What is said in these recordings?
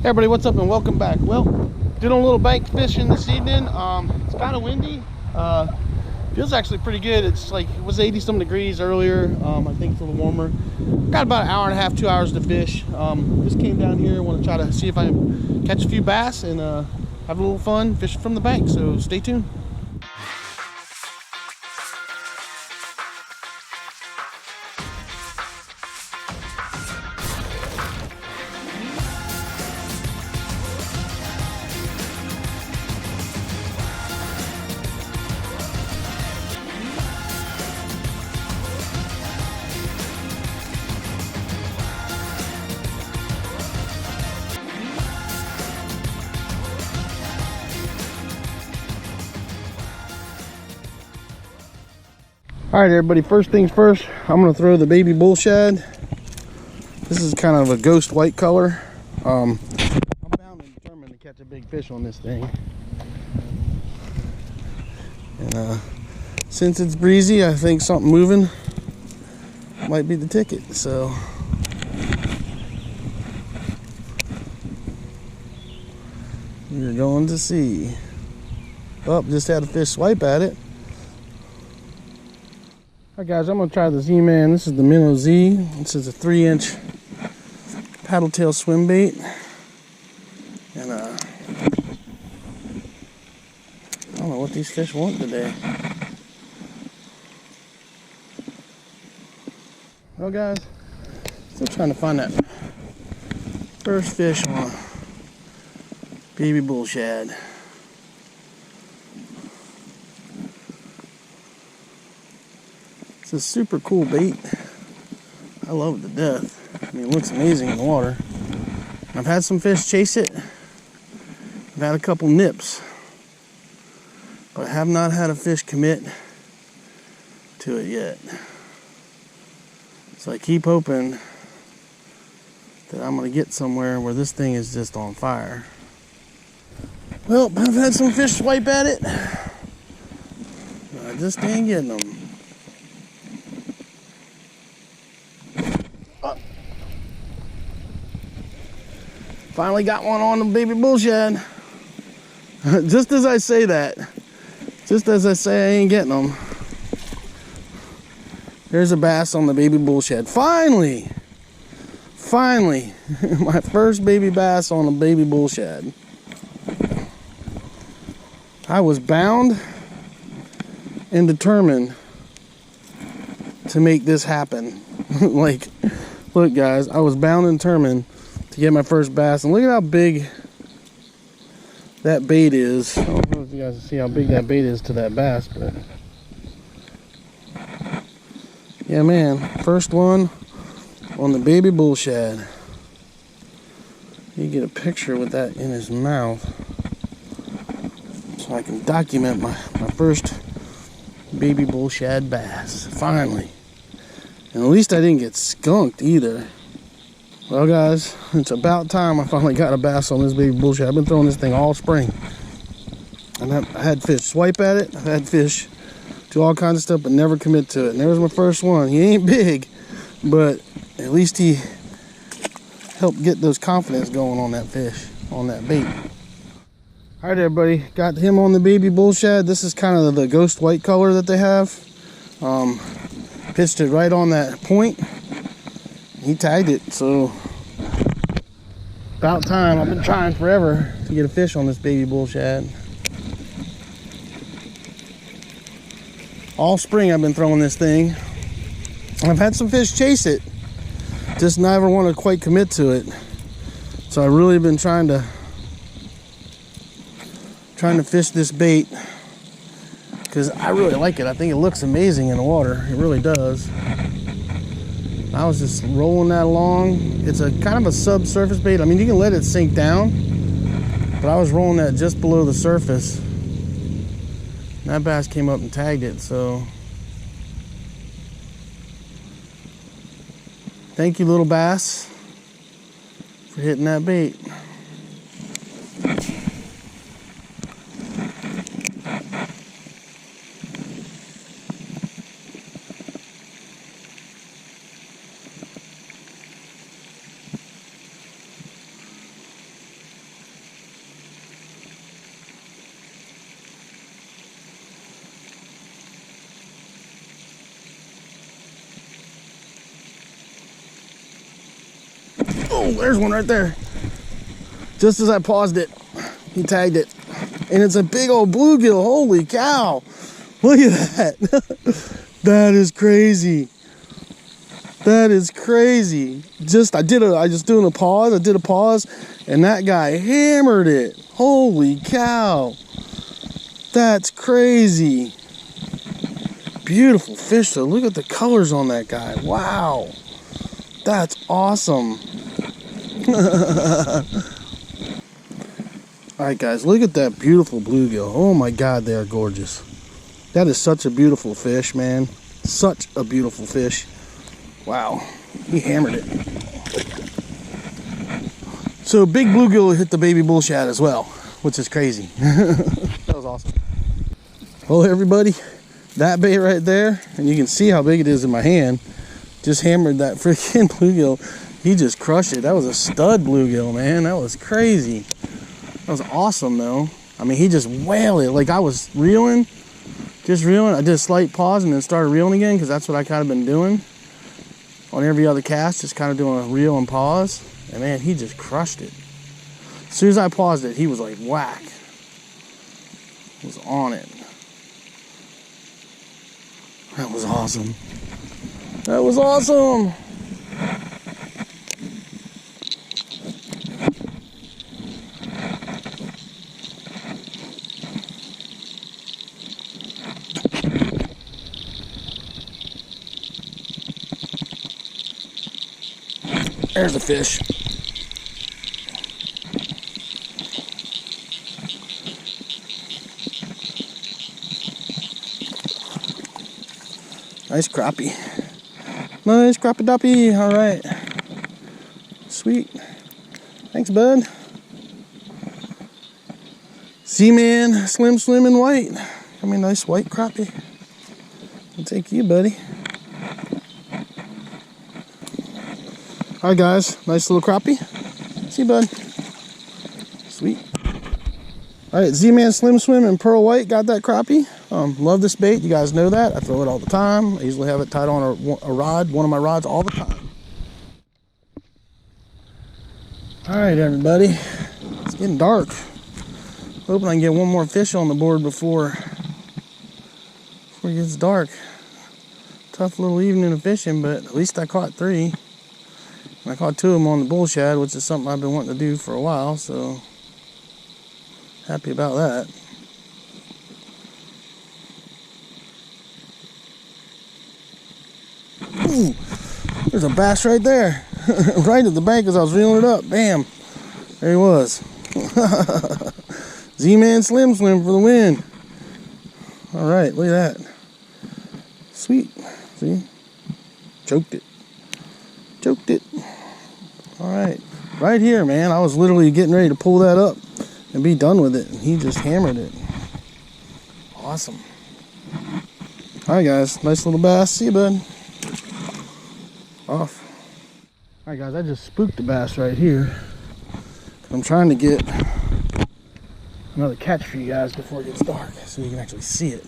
Hey everybody, what's up and welcome back. Well, doing a little bank fishing this evening. It's kind of windy. Feels actually pretty good. It's like it was 80 some degrees earlier. I think it's a little warmer. Got about an hour and a half, 2 hours to fish. Just came down here. Want to try to see if I can catch a few bass and have a little fun fishing from the bank. So stay tuned. All right, everybody, first things first, I'm gonna throw the baby bullshad. This is kind of a ghost white color. I'm bound and determined to catch a big fish on this thing. And since it's breezy, I think something moving might be the ticket, so. You're going to see. Oh, just had a fish swipe at it. Alright guys, I'm going to try the Z-Man. This is the Minnow Z. This is a 3-inch paddle tail swim bait. And I don't know what these fish want today. Well guys, still trying to find that first fish on baby bullshad. It's a super cool bait. I love it to death. I mean, it looks amazing in the water. I've had some fish chase it. I've had a couple nips. But I have not had a fish commit to it yet. So I keep hoping that I'm going to get somewhere where this thing is just on fire. Well, I've had some fish swipe at it. But I just ain't getting them. Finally got one on the baby bullshad. Just as I say that, just as I say I ain't getting them, there's a bass on the baby bullshad. Finally, my first baby bass on a baby bullshad. I was bound and determined to make this happen. Like, look guys, I was bound and determined to get my first bass, and look at how big that bait is. I don't know if you guys can see how big that bait is to that bass, but yeah man, first one on the baby bullshad. You get a picture with that in his mouth so I can document my first baby bullshad bass, finally. And at least I didn't get skunked either. Well guys, it's about time I finally got a bass on this baby bullshad. I've been throwing this thing all spring. And I had fish swipe at it. I've had fish do all kinds of stuff, but never commit to it. And there's my first one. He ain't big, but at least he helped get those confidence going on that fish, on that bait. All right, everybody, got him on the baby bullshad. This is kind of the ghost white color that they have. Pitched it right on that point. He tagged it, so about time. I've been trying forever to get a fish on this baby bullshad. All spring I've been throwing this thing. I've had some fish chase it, just never want to quite commit to it. So I've really been trying to fish this bait because I really like it. I think it looks amazing in the water. It really does. I was just rolling that along. It's a kind of a subsurface bait. I mean, you can let it sink down, but I was rolling that just below the surface. And that bass came up and tagged it, so thank you, little bass, for hitting that bait. Oh, there's one right there. Just as I paused it, he tagged it. And it's a big old bluegill. Holy cow. Look at that. That is crazy. That is crazy. I just doing a pause. I did a pause and that guy hammered it. Holy cow. That's crazy. Beautiful fish though. Look at the colors on that guy. Wow. That's awesome. Alright guys, look at that beautiful bluegill. Oh my god, they are gorgeous. That is such a beautiful fish, man. Such a beautiful fish. Wow, he hammered it. So big bluegill hit the baby bullshad as well, which is crazy. That was awesome. Well everybody, that bait right there, and you can see how big it is in my hand, just hammered that freaking bluegill. He just crushed it. That was a stud bluegill, man. That was crazy. That was awesome though. I mean, he just whaled it. Like I was reeling, just reeling. I did a slight pause and then started reeling again because that's what I kind of been doing on every other cast, just kind of doing a reel and pause. And man, he just crushed it. As soon as I paused it, he was like whack. He was on it. That was awesome. That was awesome. There's the fish. Nice crappie. Nice crappie doppie. All right. Sweet. Thanks, bud. Seaman, slim and white. I mean, nice white crappie. I'll take you, buddy. All right, guys. Nice little crappie. See you, bud. Sweet. All right, Z-Man Slim Swim and Pearl White got that crappie. Love this bait. You guys know that. I throw it all the time. I usually have it tied on a rod, one of my rods, all the time. All right, everybody. It's getting dark. Hoping I can get one more fish on the board before it gets dark. Tough little evening of fishing, but at least I caught 3. And I caught 2 of them on the bullshad, which is something I've been wanting to do for a while, so happy about that. Ooh, there's a bass right there. Right at the bank as I was reeling it up. Bam. There he was. Z-Man Slim Swim for the win. Alright, look at that. Sweet. See? Choked it. Choked it. Alright. Right here, man. I was literally getting ready to pull that up and be done with it. And he just hammered it. Awesome. Alright, guys. Nice little bass. See you, bud. Off. Alright, guys. I just spooked the bass right here. I'm trying to get another catch for you guys before it gets dark so you can actually see it.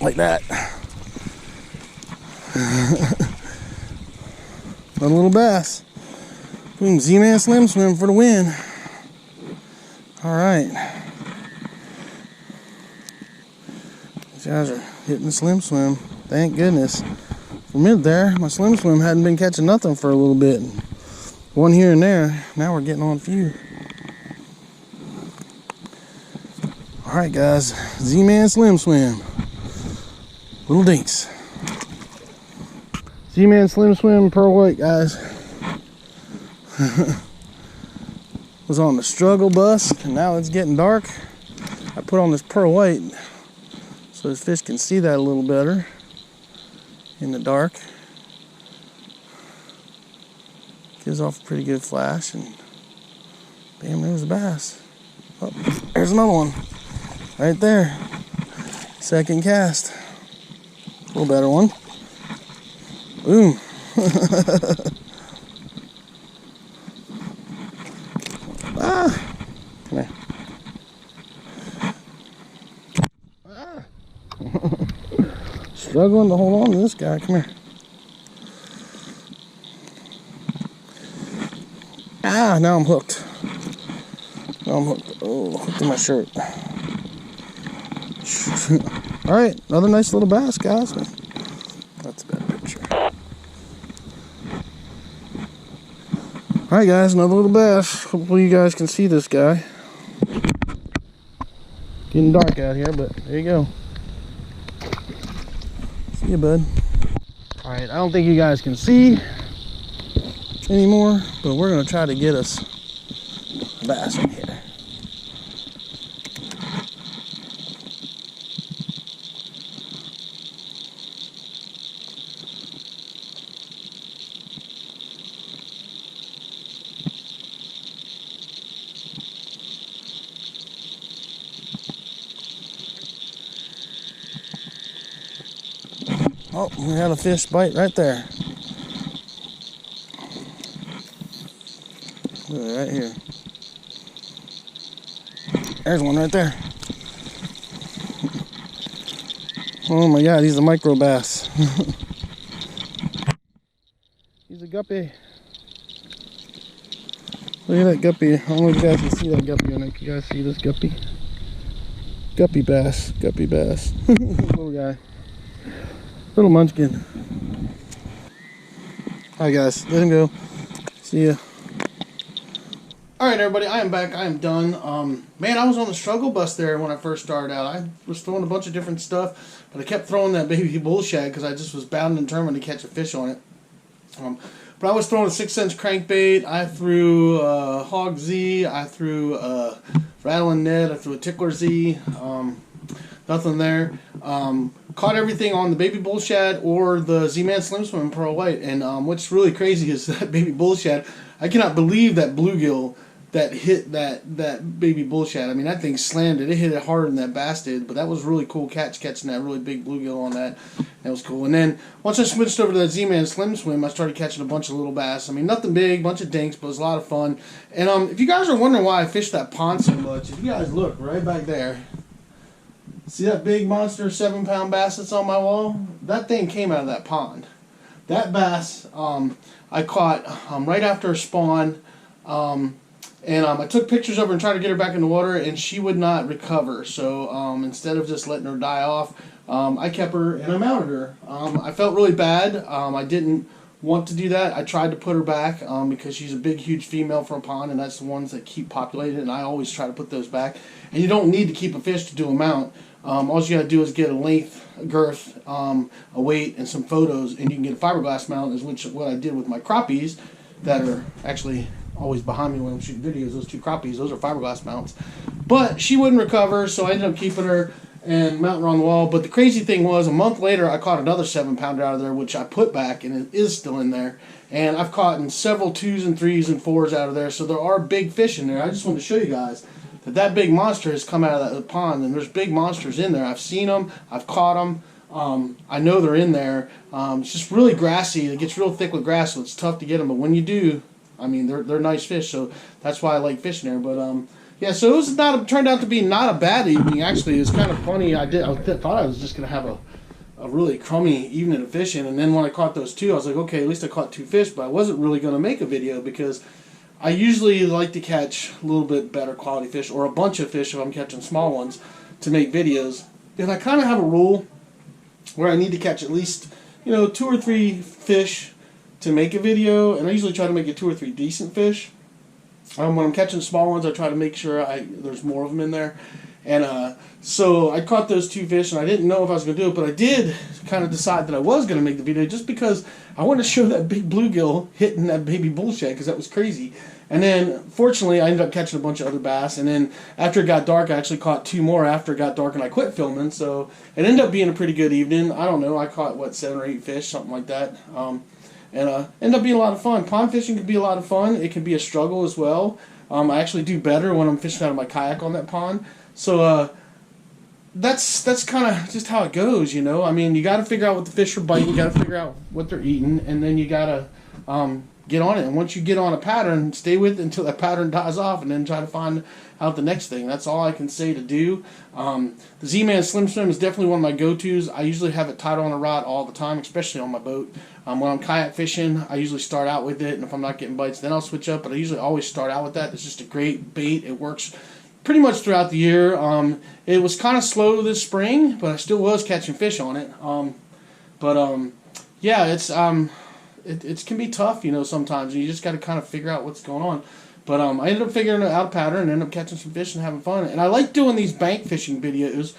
Like that. Another little bass. Boom, Z-Man Slim Swim for the win. Alright. These guys are hitting the Slim Swim. Thank goodness. For a minute there, my Slim Swim hadn't been catching nothing for a little bit. One here and there. Now we're getting on a few. Alright, guys. Z-Man Slim Swim. Little dinks. Z-Man Slim Swim Pearl White, guys. Was on the struggle bus, and now it's getting dark. I put on this Pearl White so this fish can see that a little better in the dark. Gives off a pretty good flash, and bam, there's a bass. Oh, there's another one right there. Second cast. A little better one. Boom. Ah. Come here. Ah. struggling to hold on to this guy. Come here. Ah, now I'm hooked. Now I'm hooked. Oh, hooked in my shirt. Alright, another nice little bass, guys. That's a bad picture. Alright, guys, another little bass. Hopefully you guys can see this guy. Getting dark out here, but there you go. See you, bud. Alright, I don't think you guys can see anymore, but we're going to try to get us a bass in here. Oh, we had a fish bite right there. Look, right here. There's one right there. Oh my God, he's a micro bass. He's a guppy. Look at that guppy. I don't know if you guys can see that guppy on it. Can you guys see this guppy? Guppy bass. Guppy bass. Little guy. Little munchkin. Alright guys, let him go. See ya. Alright everybody, I am back. I am done. Man, I was on the struggle bus there when I first started out. I was throwing a bunch of different stuff, but I kept throwing that baby bullshad because I just was bound and determined to catch a fish on it. But I was throwing a 6-inch crankbait. I threw a Hog Z. I threw a rattling Ned. I threw a Tickler Z. Nothing there. Caught everything on the baby bullshad or the Z-Man Slim Swim Pearl White. And what's really crazy is that baby bullshad. I cannot believe that bluegill that hit that baby bullshad. I mean, that thing slammed it. It hit it harder than that bass did. But that was really cool catching that really big bluegill on that. That was cool. And then once I switched over to that Z-Man Slim Swim, I started catching a bunch of little bass. I mean, nothing big, bunch of dinks, but it was a lot of fun. And if you guys are wondering why I fished that pond so much, if you guys look right back there, see that big monster 7-pound bass that's on my wall? That thing came out of that pond. That bass I caught right after a spawn. And I took pictures of her and tried to get her back in the water, and she would not recover. So instead of just letting her die off, I kept her and I mounted her. I felt really bad. I didn't want to do that. I tried to put her back because she's a big, huge female for a pond, and that's the ones that keep populated, and I always try to put those back. And you don't need to keep a fish to do a mount. All you got to do is get a length, a girth, a weight, and some photos, and you can get a fiberglass mount, which is what I did with my crappies that are actually always behind me when I'm shooting videos. Those 2 crappies, those are fiberglass mounts. But she wouldn't recover, so I ended up keeping her and mounting her on the wall. But the crazy thing was, a month later, I caught another 7-pounder out of there, which I put back, and it is still in there. And I've caught in several 2s and 3s and 4s out of there, so there are big fish in there. I just wanted to show you guys that big monster has come out of that pond, and there's big monsters in there. I've seen them. I've caught them. I know they're in there. It's just really grassy. It gets real thick with grass, so it's tough to get them. But when you do, I mean, they're nice fish, so that's why I like fishing there. But yeah, so it was turned out to be not a bad evening. Actually, it was kind of funny. I thought I was just gonna have a really crummy evening of fishing, and then when I caught those 2, I was like, okay, at least I caught 2 fish. But I wasn't really gonna make a video because I usually like to catch a little bit better quality fish or a bunch of fish if I'm catching small ones to make videos. And I kind of have a rule where I need to catch at least 2 or 3 fish to make a video, and I usually try to make it 2 or 3 decent fish. When I'm catching small ones, I try to make sure there's more of them in there. And so I caught those 2 fish, and I didn't know if I was going to do it, but I did kind of decide that I was going to make the video just because I wanted to show that big bluegill hitting that baby bullshad, because that was crazy. And then, fortunately, I ended up catching a bunch of other bass, and then after it got dark, I actually caught 2 more after it got dark, and I quit filming, so it ended up being a pretty good evening. I don't know, I caught, 7 or 8 fish, something like that. And ended up being a lot of fun. Pond fishing can be a lot of fun. It can be a struggle as well. I actually do better when I'm fishing out of my kayak on that pond. So that's kind of just how it goes, I mean, you got to figure out what the fish are biting. You got to figure out what they're eating, and then you got to get on it. And once you get on a pattern, stay with it until that pattern dies off, and then try to find out the next thing. That's all I can say to do. The Z-Man Slim Swim is definitely one of my go-tos. I usually have it tied on a rod all the time, especially on my boat. When I'm kayak fishing, I usually start out with it, and if I'm not getting bites, then I'll switch up, but I usually always start out with that. It's just a great bait. It works pretty much throughout the year. It was kind of slow this spring, but I still was catching fish on it. Yeah, it can be tough, you know, sometimes. You just got to kind of figure out what's going on. But I ended up figuring out a pattern and ended up catching some fish and having fun. And I like doing these bank fishing videos.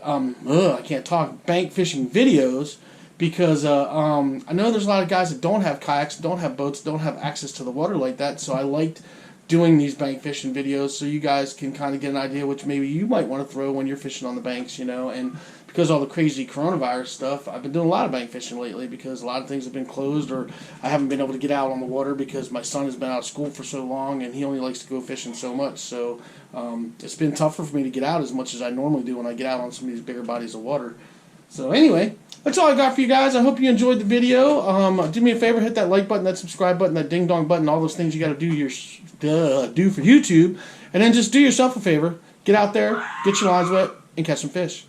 I can't talk. Bank fishing videos because I know there's a lot of guys that don't have kayaks, don't have boats, don't have access to the water like that. So I liked doing these bank fishing videos so you guys can kind of get an idea which maybe you might want to throw when you're fishing on the banks, you know. And because of all the crazy coronavirus stuff, I've been doing a lot of bank fishing lately because a lot of things have been closed, or I haven't been able to get out on the water because my son has been out of school for so long and he only likes to go fishing so much. So it's been tougher for me to get out as much as I normally do when I get out on some of these bigger bodies of water. So anyway, that's all I got for you guys. I hope you enjoyed the video. Do me a favor, hit that like button, that subscribe button, that ding dong button, all those things you got to do for YouTube. And then just do yourself a favor. Get out there, get your lines wet, and catch some fish.